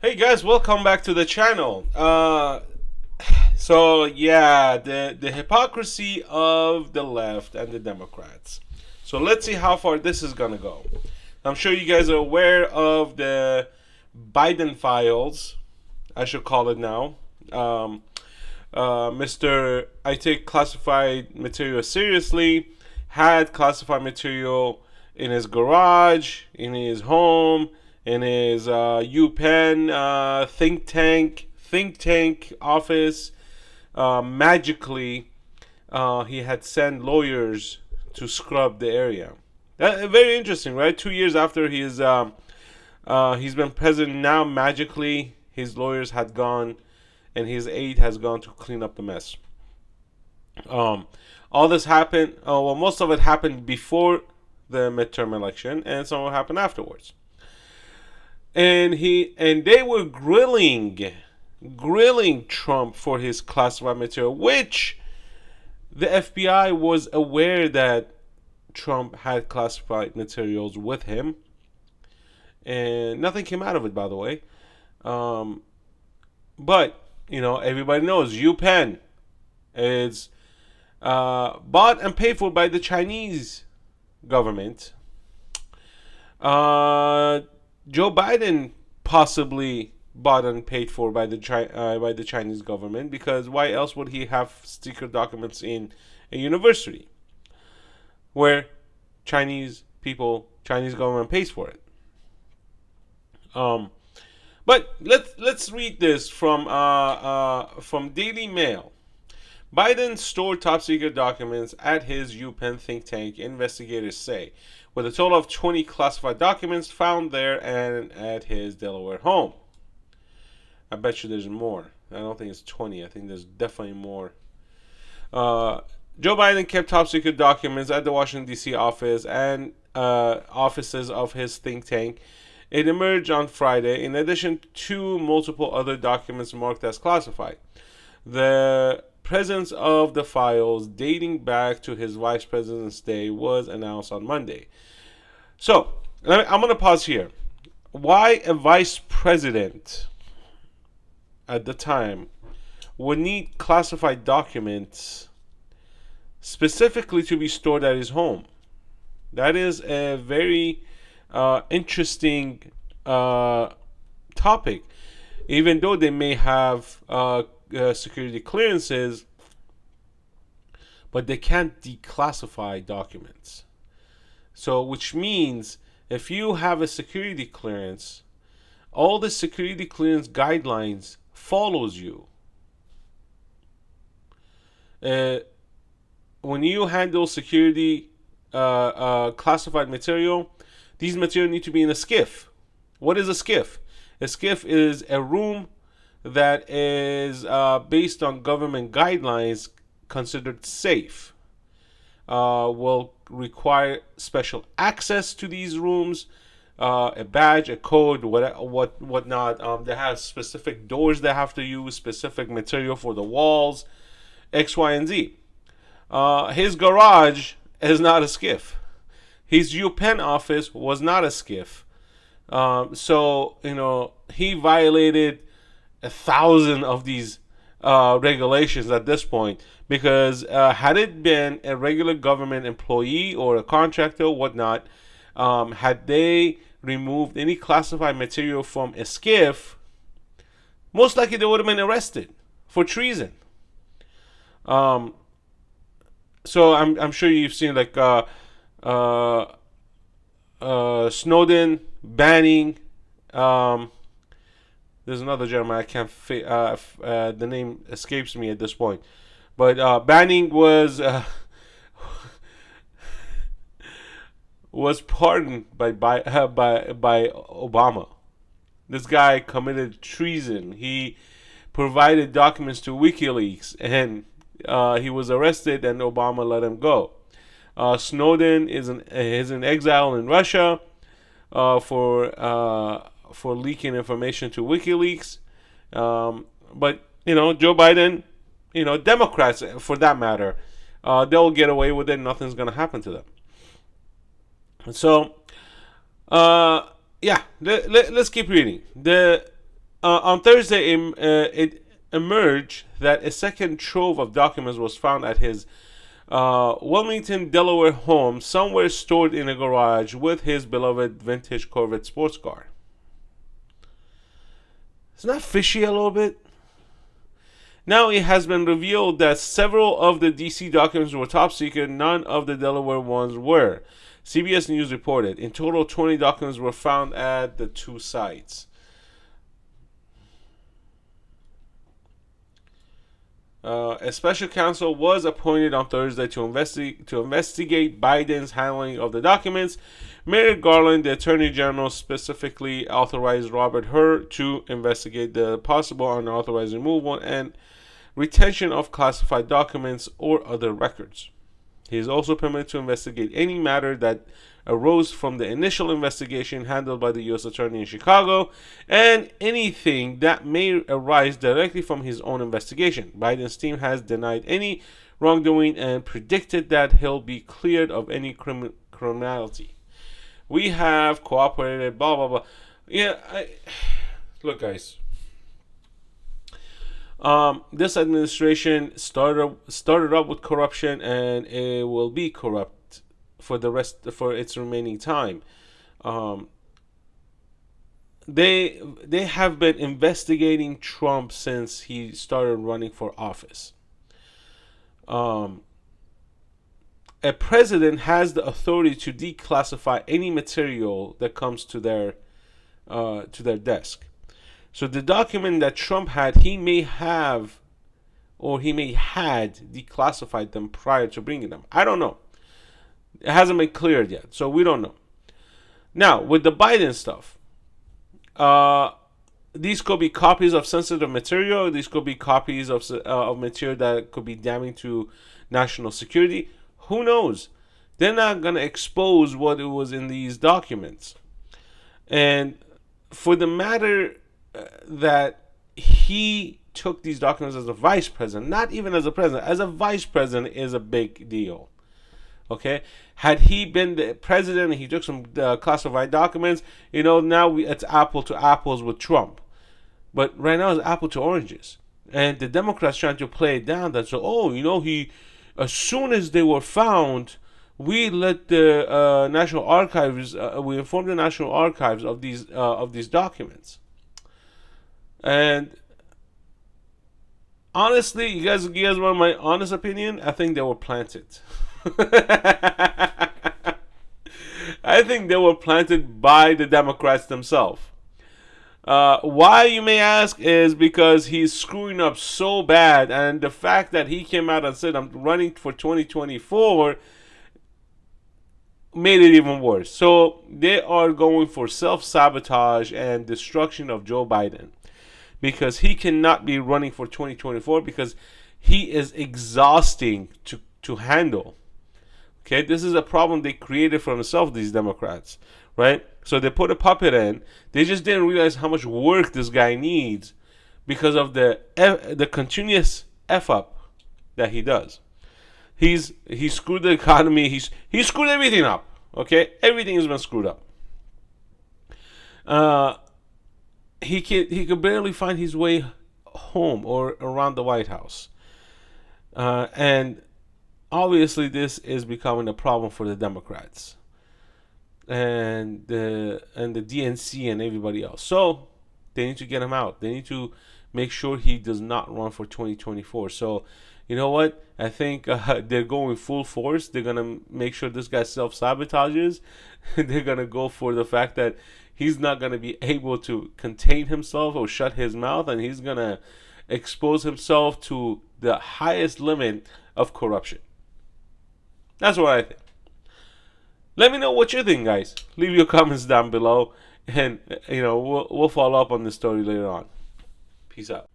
Hey guys, welcome back to the channel. The hypocrisy of the left and the Democrats. So let's see how far this is gonna go. I'm sure you guys are aware of the Biden files. I should call it now. Mr. I take classified material seriously. Had classified material in his garage, in his home, in his UPenn think tank office. Magically, he had sent lawyers to scrub the area. Very interesting, right? 2 years after he's been president, now magically his lawyers had gone and his aide has gone to clean up the mess. All this happened. Most of it happened before the midterm election, and some of it happened afterwards. And they were grilling Trump for his classified material, which the FBI was aware that Trump had classified materials with him, and nothing came out of it, by the way. But everybody knows UPenn is bought and paid for by the Chinese government. Joe Biden possibly bought and paid for by the Chinese government, because why else would he have secret documents in a university where Chinese government pays for it? But let's read this from Daily Mail. Biden stored top secret documents at his UPenn think tank, investigators say, with a total of 20 classified documents found there and at his Delaware home. I bet you there's more. I don't think it's 20. I think there's definitely more. Joe Biden kept top secret documents at the Washington, D.C. office and offices of his think tank. It emerged on Friday, in addition to multiple other documents marked as classified. The presence of the files dating back to his vice president's day was announced on Monday. So, I'm going to pause here. Why a vice president at the time would need classified documents specifically to be stored at his home? That is a very interesting topic. Even though they may have security clearances, but they can't declassify documents. So, which means if you have a security clearance, all the security clearance guidelines follows you. When you handle security classified material, these materials need to be in a SCIF. What is a SCIF? A SCIF is a room that is based on government guidelines considered safe. Will require special access to these rooms, a badge, a code, whatnot. They have specific doors they have to use, specific material for the walls, X, Y, and Z. His garage is not a SCIF. His UPenn office was not a SCIF. He violated 1,000 of these regulations at this point, because had it been a regular government employee or a contractor or whatnot, had they removed any classified material from a SCIF, most likely they would have been arrested for treason. So I'm sure you've seen like Snowden banning. There's another gentleman, I can't the name escapes me at this point, but banning was pardoned by Obama. This guy committed treason. He provided documents to WikiLeaks, and he was arrested, and Obama let him go. Snowden is in exile in Russia for leaking information to WikiLeaks. But Joe Biden, Democrats for that matter, they'll get away with it. Nothing's gonna happen to them. So, let's keep reading. The On Thursday, it emerged that a second trove of documents was found at his Wilmington, Delaware home, somewhere stored in a garage with his beloved vintage Corvette sports car. Isn't that fishy a little bit? Now it has been revealed that several of the DC documents were top secret, none of the Delaware ones were. CBS News reported. In total, 20 documents were found at the two sites. A special counsel was appointed on Thursday to investigate Biden's handling of the documents. Merrick Garland, the Attorney General, specifically authorized Robert Hur to investigate the possible unauthorized removal and retention of classified documents or other records. He is also permitted to investigate any matter that arose from the initial investigation handled by the U.S. Attorney in Chicago and anything that may arise directly from his own investigation. Biden's team has denied any wrongdoing and predicted that he'll be cleared of any criminality. We have cooperated, blah, blah, blah. Yeah, look, guys. This administration started up with corruption, and it will be corrupt for its remaining time. They have been investigating Trump since he started running for office. A president has the authority to declassify any material that comes to their desk. So the document that Trump had, he may have, or he may had declassified them prior to bringing them. I don't know. It hasn't been cleared yet, so we don't know. Now, with the Biden stuff, these could be copies of sensitive material. These could be copies of material that could be damning to national security. Who knows? They're not going to expose what it was in these documents. And for the matter that he took these documents as a vice president, not even as a president, as a vice president is a big deal. Okay, had he been the president and he took some classified documents, now it's apple to apples with Trump. But right now it's apple to oranges, and the Democrats trying to play it down that he, as soon as they were found, we let the National Archives, we informed the National Archives of these documents. And honestly, you guys want my honest opinion? I think they were planted. I think they were planted by the Democrats themselves. Why, you may ask, is because he's screwing up so bad, and the fact that he came out and said, I'm running for 2024, made it even worse. So they are going for self-sabotage and destruction of Joe Biden, because he cannot be running for 2024 because he is exhausting to handle. Okay, this is a problem they created for themselves, these Democrats, right? So they put a puppet in. They just didn't realize how much work this guy needs because of the continuous F up that he does. He screwed the economy. He screwed everything up. Okay, everything has been screwed up. He could barely find his way home or around the White House, and obviously this is becoming a problem for the Democrats and the DNC and everybody else. So they need to get him out. They need to make sure he does not run for 2024. So you know what? I think they're going full force. They're gonna make sure this guy self-sabotages. They're gonna go for the fact that he's not gonna be able to contain himself or shut his mouth, and he's gonna expose himself to the highest limit of corruption. That's what I think. Let me know what you think, guys. Leave your comments down below, and we'll follow up on this story later on. Peace out.